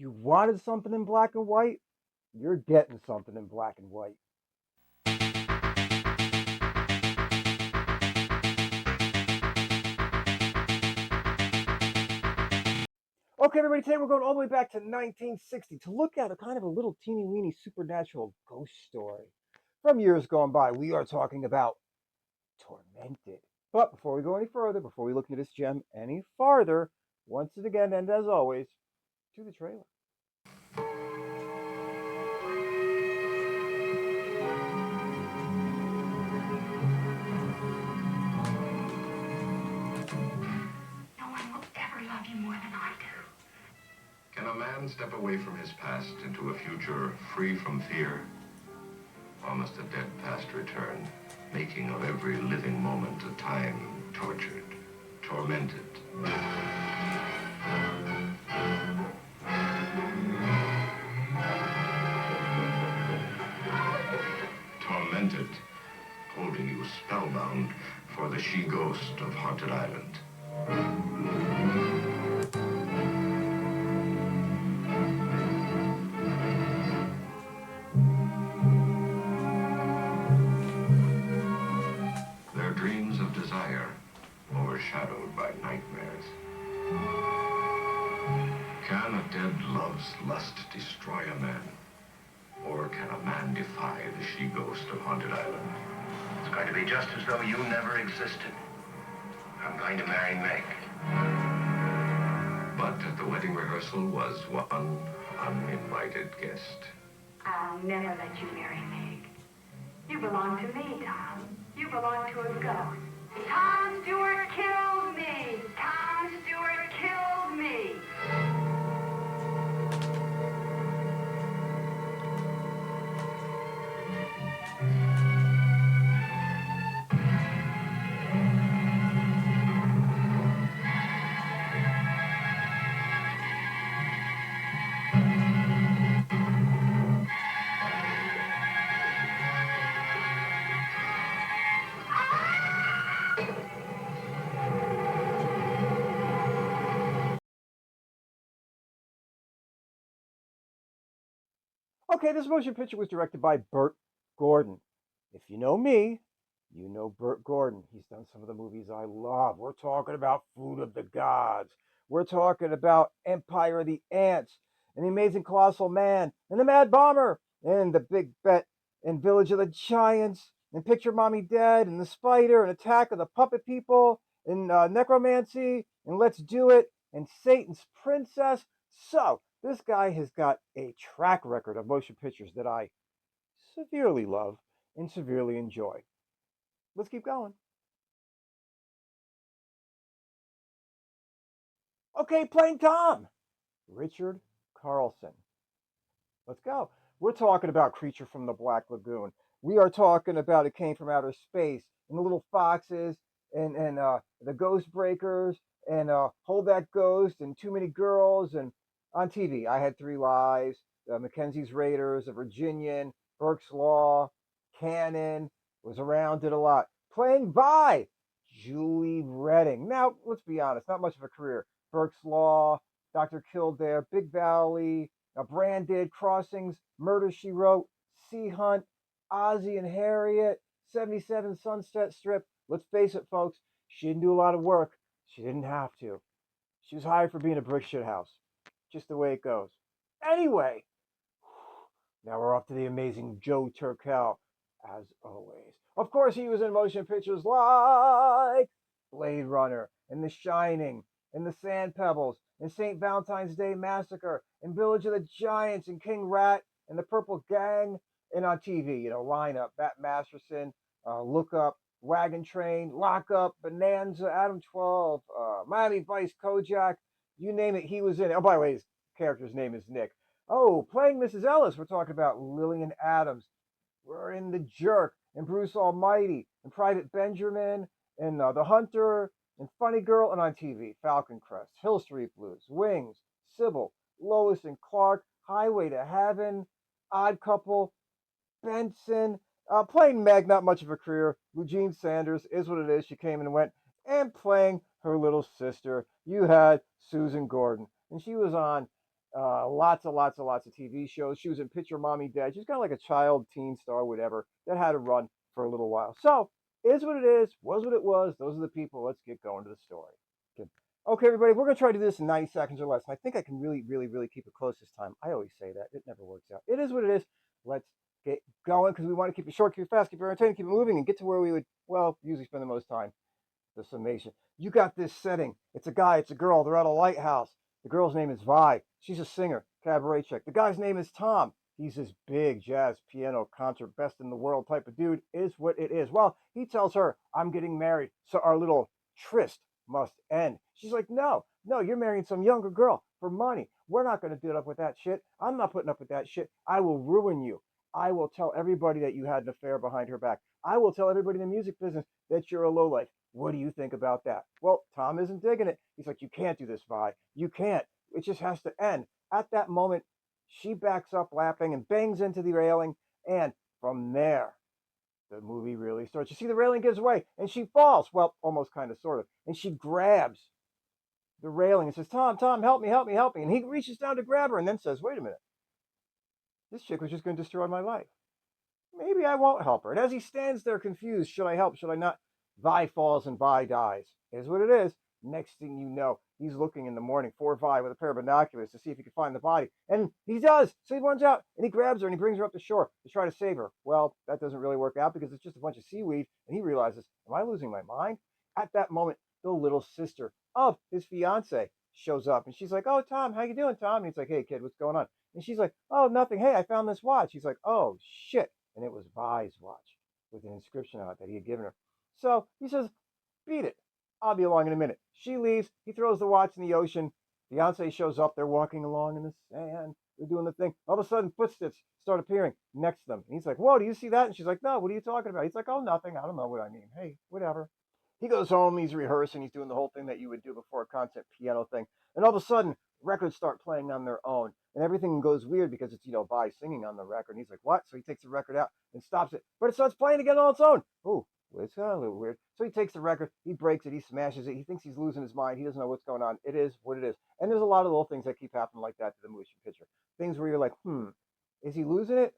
You wanted something in black and white? You're getting something in black and white. Okay, everybody, today we're going all the way back to 1960 to look at a kind of a little teeny weeny supernatural ghost story from years gone by. We are talking about Tormented. But before we go any further, before we look into this gem any farther, once again, and as always, to the trailer. No one will ever love you more than I do. Can a man step away from his past into a future free from fear? Or must the dead past return, making of every living moment a time tortured, tormented? Tormented, holding you spellbound for the she-ghost of Haunted Island. Their dreams of desire overshadowed by nightmares. Can a dead love's lust destroy a man? Or can a man defy the she-ghost of Haunted Island? It's going to be just as though you never existed. I'm going to marry Meg. But at the wedding rehearsal was one uninvited guest. I'll never let you marry Meg. You belong to me, Tom. You belong to a ghost. Tom Stewart killed me. Tom Stewart killed me. Okay, this motion picture was directed by Bert Gordon. If you know me, you know Bert Gordon. He's done some of the movies I love. We're talking about Food of the Gods. We're talking about Empire of the Ants, and The Amazing Colossal Man, and The Mad Bomber, and The Big Bet, and Village of the Giants, and Picture Mommy Dead, and The Spider, and Attack of the Puppet People, and Necromancy, and Let's Do It, and Satan's Princess. So, this guy has got a track record of motion pictures that I severely love and severely enjoy. Let's keep going. Okay, playing Tom, Richard Carlson. Let's go. We're talking about Creature from the Black Lagoon. We are talking about It Came from Outer Space, and the little foxes, and the Ghost Breakers, and Hold That Ghost, and Too Many Girls, and on TV, I Had Three Lives, Mackenzie's Raiders, A Virginian, Burke's Law, Cannon, was around, did a lot. Playing by Julie Redding. Now, let's be honest, not much of a career. Burke's Law, Dr. Kildare, Big Valley, Branded, Crossings, Murder, She Wrote, Sea Hunt, Ozzie and Harriet, 77 Sunset Strip. Let's face it, folks, she didn't do a lot of work. She didn't have to. She was hired for being a brick shit house. Just the way it goes. Anyway, now we're off to the amazing Joe Turkel, as always. Of course, he was in motion pictures like Blade Runner, and The Shining, and The Sand Pebbles, and St. Valentine's Day Massacre, and Village of the Giants, and King Rat, and The Purple Gang, and on TV, Lineup, Bat Masterson, Look Up, Wagon Train, Lock Up, Bonanza, Adam 12, Miami Vice, Kojak, you name it, he was in it. Oh, by the way, his character's name is Nick. Oh, playing Mrs. Ellis, we're talking about Lillian Adams. We're in The Jerk, and Bruce Almighty, and Private Benjamin, and The Hunter, and Funny Girl, and on TV, Falcon Crest, Hill Street Blues, Wings, Sybil, Lois and Clark, Highway to Heaven, Odd Couple, Benson, playing Meg, not much of a career. Lugene Sanders is what it is. She came and went. And playing her little sister, you had Susan Gordon. And she was on lots and lots and lots of TV shows. She was in Picture Mommy Dead. She's kind of like a child teen star, whatever, that had a run for a little while. So, is what it is, was what it was. Those are the people. Let's get going to the story. Okay, everybody, we're going to try to do this in 90 seconds or less. And I think I can really, really, really keep it close this time. I always say that. It never works out. It is what it is. Let's get going because we want to keep it short, keep it fast, keep it entertaining, keep it moving, and get to where we would, well, usually spend the most time. The summation. You got this setting. It's a guy, it's a girl. They're at a lighthouse. The girl's name is Vi. She's a singer, cabaret chick. The guy's name is Tom. He's this big jazz piano concert, best in the world type of dude. Is what it is. Well, he tells her, I'm getting married, so our little tryst must end. She's like, no, you're marrying some younger girl for money. We're not going to deal up with that shit. I'm not putting up with that shit. I will ruin you. I will tell everybody that you had an affair behind her back. I will tell everybody in the music business that you're a lowlife. What do you think about that? Well, Tom isn't digging it. He's like, you can't do this, Vi. You can't. It just has to end. At that moment, she backs up laughing and bangs into the railing. And from there, the movie really starts. You see the railing gives way and she falls. Well, almost kind of, sort of. And she grabs the railing and says, Tom, help me, help me, help me. And he reaches down to grab her and then says, wait a minute. This chick was just going to destroy my life. Maybe I won't help her. And as he stands there confused, should I help? Should I not? Vi falls and Vi dies. Is what it is. Next thing you know, he's looking in the morning for Vi with a pair of binoculars to see if he can find the body. And he does. So he runs out and he grabs her and he brings her up to shore to try to save her. Well, that doesn't really work out because it's just a bunch of seaweed. And he realizes, am I losing my mind? At that moment, the little sister of his fiance shows up. And she's like, oh, Tom, how you doing, Tom? And he's like, hey, kid, what's going on? And she's like, oh, nothing. Hey, I found this watch. He's like, oh, shit. And it was Vi's watch with an inscription on it that he had given her. So he says, beat it. I'll be along in a minute. She leaves. He throws the watch in the ocean. Fiance shows up. They're walking along in the sand. They're doing the thing. All of a sudden, footsteps start appearing next to them. And he's like, whoa, do you see that? And she's like, no, what are you talking about? He's like, oh, nothing. I don't know what I mean. Hey, whatever. He goes home. He's rehearsing. He's doing the whole thing that you would do before a concert piano thing. And all of a sudden, records start playing on their own. And everything goes weird because it's, Vi singing on the record. And he's like, what? So he takes the record out and stops it. But it starts playing again on its own. Ooh, it's kind of a little weird. So he takes the record, he breaks it, he smashes it. He thinks he's losing his mind. He doesn't know what's going on. It is what it is. And there's a lot of little things that keep happening like that to the motion picture. Things where you're like, is he losing it?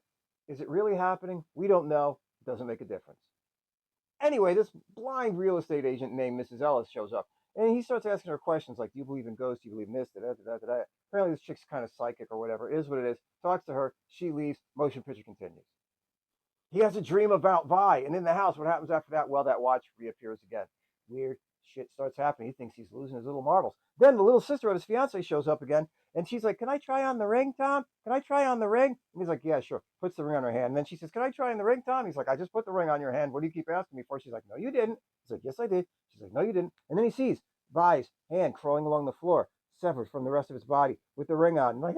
Is it really happening? We don't know. It doesn't make a difference. Anyway, this blind real estate agent named Mrs. Ellis shows up. And he starts asking her questions like, do you believe in ghosts? Do you believe in this? Apparently this chick's kind of psychic or whatever. It is what it is. Talks to her. She leaves. Motion picture continues. He has a dream about Vi. And in the house, what happens after that? Well, that watch reappears again. Weird shit starts happening. He thinks he's losing his little marbles. Then the little sister of his fiance shows up again. And she's like, can I try on the ring, Tom? Can I try on the ring? And he's like, yeah, sure. Puts the ring on her hand. And then she says, can I try on the ring, Tom? He's like, I just put the ring on your hand. What do you keep asking me for? She's like, no, you didn't. He's like, yes, I did. She's like, no, you didn't. And then he sees Vi's hand crawling along the floor, severed from the rest of its body with the ring on. And like,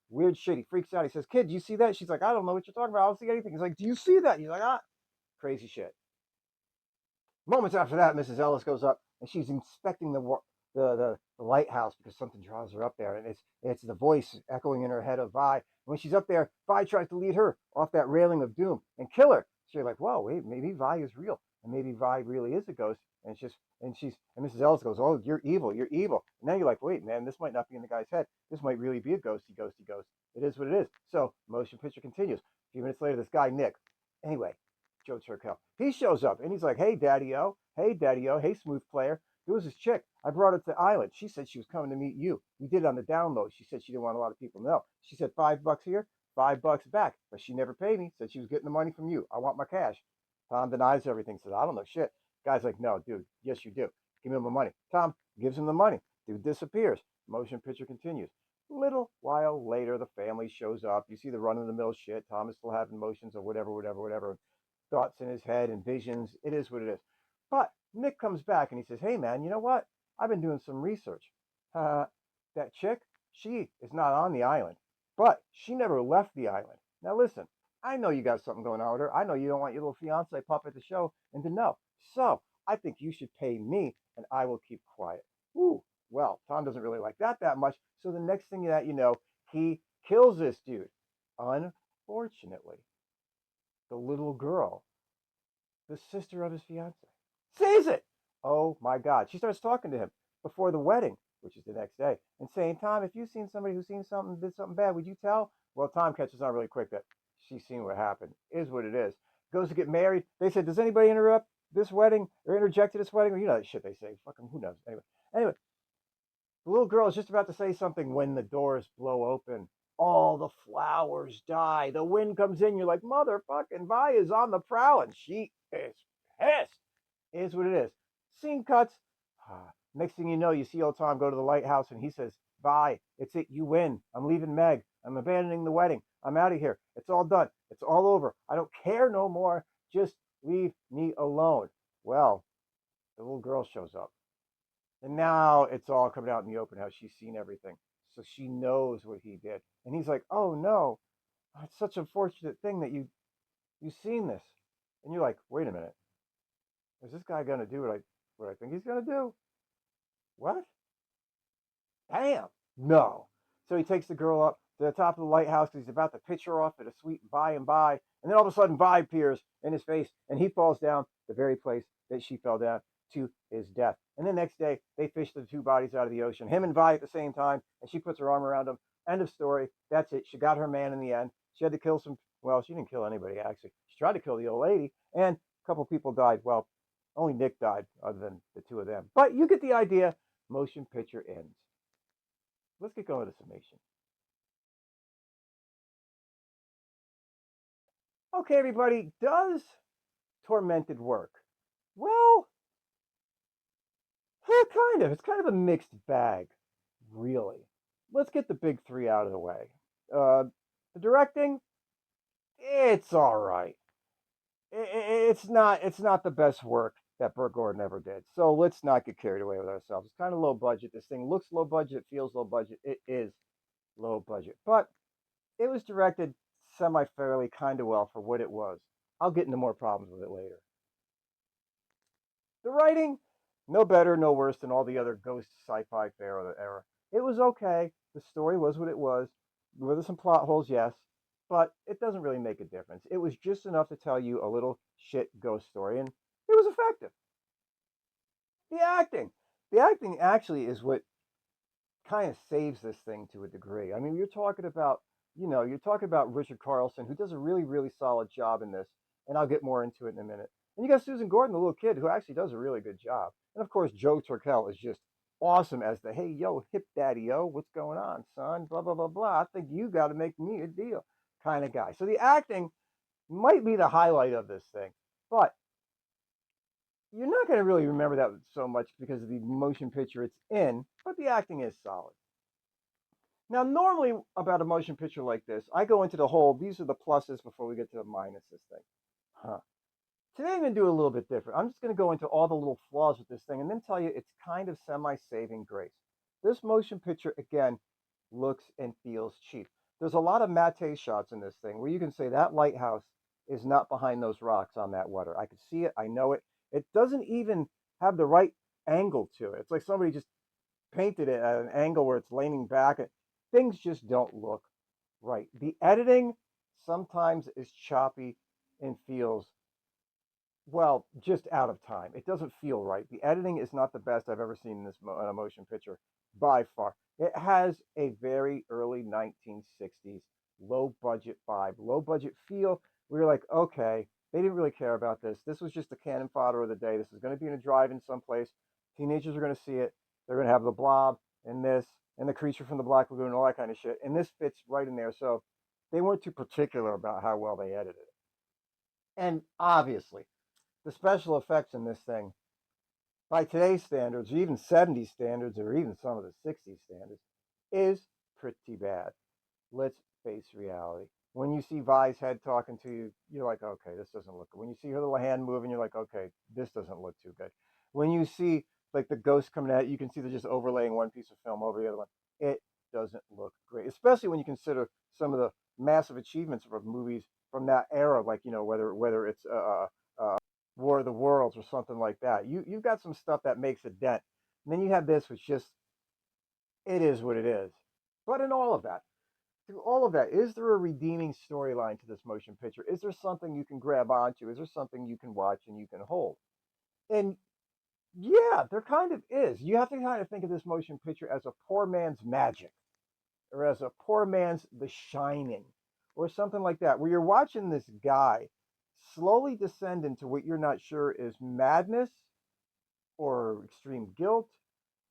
weird shit. He freaks out. He says, kid, do you see that? She's like, I don't know what you're talking about. I don't see anything. He's like, do you see that? He's like, crazy shit. Moments after that, Mrs. Ellis goes up and she's inspecting the lighthouse because something draws her up there. And it's the voice echoing in her head of Vi. And when she's up there, Vi tries to lead her off that railing of doom and kill her. So you're like, whoa, wait, maybe Vi is real. And maybe Vi really is a ghost. And Mrs. Ellis goes, oh, you're evil. And now you're like, wait, man, this might not be in the guy's head. This might really be a ghosty. It is what it is. So motion picture continues. A few minutes later, this guy, Nick, anyway, Joe Turkel, he shows up and he's like, hey, Daddy-O, hey, smooth player. There was this chick. I brought her to the island. She said she was coming to meet you. We did it on the download. She said she didn't want a lot of people to know. She said $5 here, $5 back. But she never paid me. Said she was getting the money from you. I want my cash. Tom denies everything. Says, I don't know shit. Guy's like, no, dude, yes, you do. Give me my money. Tom gives him the money. Dude disappears. Motion picture continues. Little while later, the family shows up. You see the run-of-the-mill shit. Tom is still having emotions or whatever. Thoughts in his head and visions. It is what it is. But Nick comes back and he says, hey, man, you know what? I've been doing some research. That chick, she is not on the island. But she never left the island. Now, listen. I know you got something going on with her. I know you don't want your little fiance puppet to show and to know. So I think you should pay me and I will keep quiet. Ooh, well, Tom doesn't really like that much. So the next thing that you know, he kills this dude. Unfortunately, the little girl, the sister of his fiance, sees it. Oh my God. She starts talking to him before the wedding which is the next day, and saying, Tom, if you've seen somebody who's seen something, did something bad, would you tell? Well, Tom catches on really quick that she's seen what happened. Is what it is. Goes to get married. They said, does anybody interrupt this wedding or interject to this wedding? Or you know that shit they say. Fucking who knows? Anyway, the little girl is just about to say something when the doors blow open. All the flowers die. The wind comes in. You're like, motherfucking Vi is on the prowl, and she is pissed. Is what it is. Scene cuts. Next thing you know, you see old Tom go to the lighthouse, and he says, Vi, it's it. You win. I'm leaving Meg. I'm abandoning the wedding. I'm out of here. It's all done. It's all over. I don't care no more. Just leave me alone. Well, the little girl shows up. And now it's all coming out in the open how she's seen everything. So she knows what he did. And he's like, oh no, it's such a fortunate thing that you've seen this. And you're like, wait a minute. Is this guy gonna do what I think he's gonna do? What? Damn. No. So he takes the girl up to the top of the lighthouse because he's about to pitch her off at a sweet by and by. And then all of a sudden, Vi appears in his face and he falls down the very place that she fell down to his death. And the next day, they fish the two bodies out of the ocean, him and Vi at the same time, and she puts her arm around him. End of story. That's it. She got her man in the end. She had to kill well, she didn't kill anybody, actually. She tried to kill the old lady, and a couple people died. Well, only Nick died, other than the two of them. But you get the idea. Motion picture ends. Let's get going to summation. Okay, everybody, does Tormented work? Well, kind of. It's kind of a mixed bag, really. Let's get the big three out of the way. The directing, it's all right. It's not the best work that Bert Gordon ever did. So let's not get carried away with ourselves. It's kind of low budget. This thing looks low budget, feels low budget. It is low budget, but it was directed semi-fairly kind of well for what it was. I'll get into more problems with it later. The writing, no better, no worse than all the other ghost sci-fi fare of the era. It was okay. The story was what it was. Were there some plot holes? Yes. But it doesn't really make a difference. It was just enough to tell you a little shit ghost story, and it was effective. The acting actually is what kind of saves this thing to a degree. I mean, you're talking about Richard Carlson, who does a really, really solid job in this, and I'll get more into it in a minute. And you got Susan Gordon, the little kid, who actually does a really good job. And of course, Joe Turkel is just awesome as the, hey, yo, hip daddy, yo, what's going on, son? Blah, blah, blah, blah. I think you got to make me a deal kind of guy. So the acting might be the highlight of this thing, but you're not going to really remember that so much because of the motion picture it's in, but the acting is solid. Now, normally about a motion picture like this, I go into the whole, these are the pluses before we get to the minuses thing. Today I'm going to do a little bit different. I'm just going to go into all the little flaws with this thing and then tell you it's kind of semi-saving grace. This motion picture, again, looks and feels cheap. There's a lot of matte shots in this thing where you can say that lighthouse is not behind those rocks on that water. I can see it. I know it. It doesn't even have the right angle to it. It's like somebody just painted it at an angle where it's leaning back. Things just don't look right. The editing sometimes is choppy and feels, well, just out of time. It doesn't feel right. The editing is not the best I've ever seen in this in a motion picture by far. It has a very early 1960s low budget vibe, low budget feel. We were like, okay, they didn't really care about this. This was just the cannon fodder of the day. This is going to be in a drive-in someplace. Teenagers are going to see it. They're going to have the Blob and this and the Creature from the Black Lagoon and all that kind of shit. And this fits right in there. So they weren't too particular about how well they edited it. And obviously, the special effects in this thing, by today's standards, or even 70s standards, or even some of the 60s standards, is pretty bad. Let's face reality. When you see Vi's head talking to you, you're like, okay, this doesn't look good. When you see her little hand moving, you're like, okay, this doesn't look too good. When you see like the ghost coming at you can see they're just overlaying one piece of film over the other one. It doesn't look great, especially when you consider some of the massive achievements of movies from that era, like, whether it's War of the Worlds or something like that. You've got some stuff that makes a dent. And then you have this, which just, it is what it is. But in all of that, through all of that, is there a redeeming storyline to this motion picture? Is there something you can grab onto? Is there something you can watch and you can hold? And Yeah, there kind of is. You have to kind of think of this motion picture as a poor man's Magic, or as a poor man's The Shining, or something like that, where you're watching this guy slowly descend into what you're not sure is madness or extreme guilt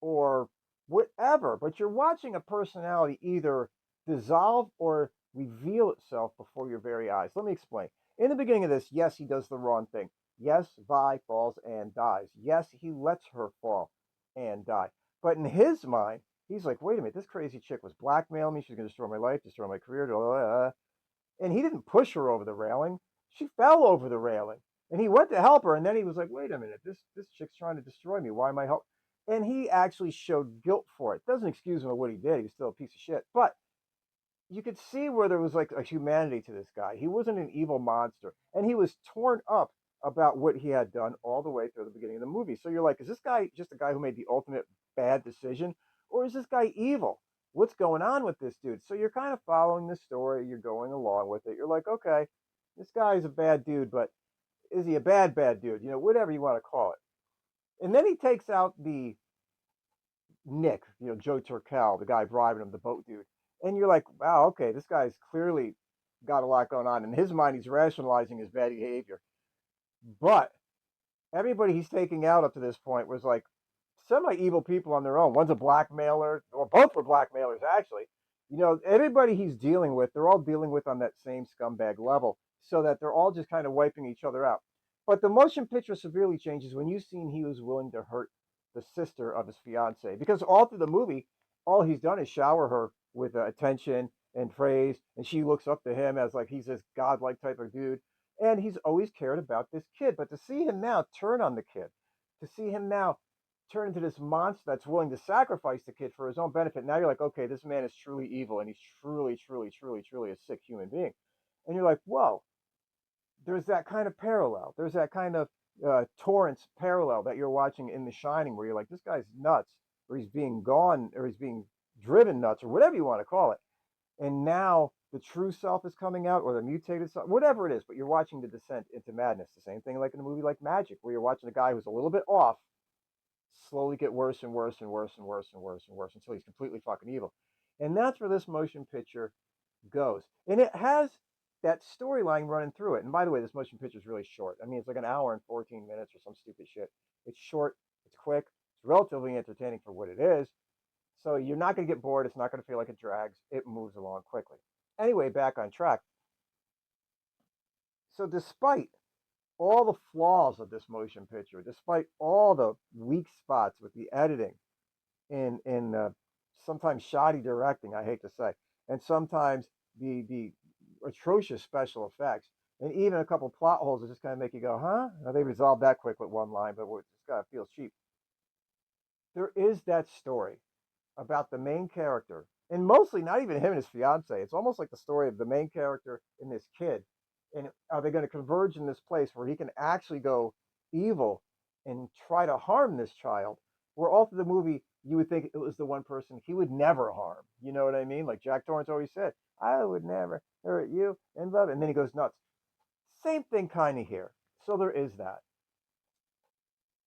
or whatever, but you're watching a personality either dissolve or reveal itself before your very eyes. Let me explain. In the beginning of this, yes, he does the wrong thing. Yes, Vi falls and dies. Yes, he lets her fall and die. But in his mind, he's like, wait a minute, this crazy chick was blackmailing me. She's going to destroy my life, destroy my career. Blah, blah, blah. And he didn't push her over the railing. She fell over the railing. And he went to help her. And then he was like, wait a minute, this chick's trying to destroy me. Why am I helping? And he actually showed guilt for it. Doesn't excuse him for what he did. He was still a piece of shit. But you could see where there was like a humanity to this guy. He wasn't an evil monster. And he was torn up about what he had done all the way through the beginning of the movie. So you're like, is this guy just a guy who made the ultimate bad decision? Or is this guy evil? What's going on with this dude? So you're kind of following the story. You're going along with it. You're like, okay, this guy's a bad dude, but is he a bad dude? You know, whatever you want to call it. And then he takes out the Nick, you know, Joe Turkel, the guy bribing him, the boat dude. And you're like, wow, okay, this guy's clearly got a lot going on. In his mind, he's rationalizing his bad behavior. But everybody he's taking out up to this point was like semi-evil people on their own. One's a blackmailer, or both were blackmailers, actually. You know, everybody he's dealing with, they're all dealing with on that same scumbag level, so that they're all just kind of wiping each other out. But the motion picture severely changes when you've seen he was willing to hurt the sister of his fiance, because all through the movie, all he's done is shower her with attention and praise, and she looks up to him as like he's this godlike type of dude, and he's always cared about this kid. But to see him now turn on the kid, to see him now turn into this monster that's willing to sacrifice the kid for his own benefit, now you're like, okay, this man is truly evil, and he's truly a sick human being. And you're like, whoa, there's that kind of parallel. There's that kind of Torrance parallel that you're watching in The Shining, where you're like, this guy's nuts, or he's being gone, or he's being driven nuts, or whatever you want to call it. And now the true self is coming out, or the mutated self, whatever it is. But you're watching the descent into madness. The same thing like in a movie like Magic, where you're watching a guy who's a little bit off slowly get worse and worse and worse and worse and worse and worse until he's completely fucking evil. And that's where this motion picture goes. And it has that storyline running through it. And by the way, this motion picture is really short. I mean, it's like an hour and 14 minutes or some stupid shit. It's short, it's quick, it's relatively entertaining for what it is. So you're not going to get bored. It's not going to feel like it drags. It moves along quickly. Anyway, back on track. So despite all the flaws of this motion picture, despite all the weak spots with the editing and sometimes shoddy directing, I hate to say, and sometimes the atrocious special effects, and even a couple plot holes that just kind of make you go, huh? Now, they resolved that quick with one line, but it just kind of feels cheap. There is that story about the main character, and mostly not even him and his fiance. It's almost like the story of the main character and this kid. And are they going to converge in this place where he can actually go evil and try to harm this child? Where all through the movie, you would think it was the one person he would never harm. You know what I mean? Like Jack Torrance always said, I would never hurt you and love it. And then he goes nuts. Same thing kind of here. So there is that.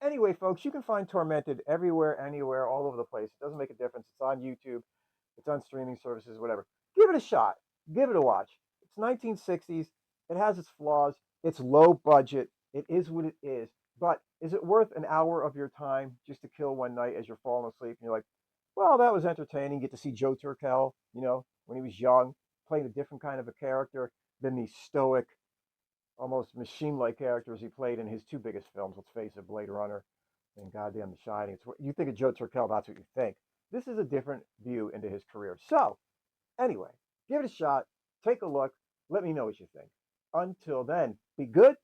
Anyway, folks, you can find Tormented everywhere, anywhere, all over the place. It doesn't make a difference. It's on YouTube. It's on streaming services, whatever. Give it a shot. Give it a watch. It's 1960s. It has its flaws. It's low budget. It is what it is. But is it worth an hour of your time just to kill one night as you're falling asleep? And you're like, well, that was entertaining. You get to see Joe Turkel, you know, when he was young, playing a different kind of a character than the stoic, almost machine-like characters he played in his two biggest films. Let's face it, Blade Runner and goddamn The Shining. You think of Joe Turkel, that's what you think. This is a different view into his career. So, anyway, give it a shot. Take a look. Let me know what you think. Until then, be good,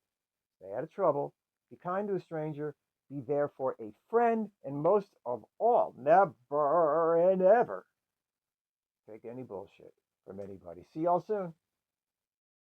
stay out of trouble, be kind to a stranger, be there for a friend, and most of all, never and ever take any bullshit from anybody. See y'all soon.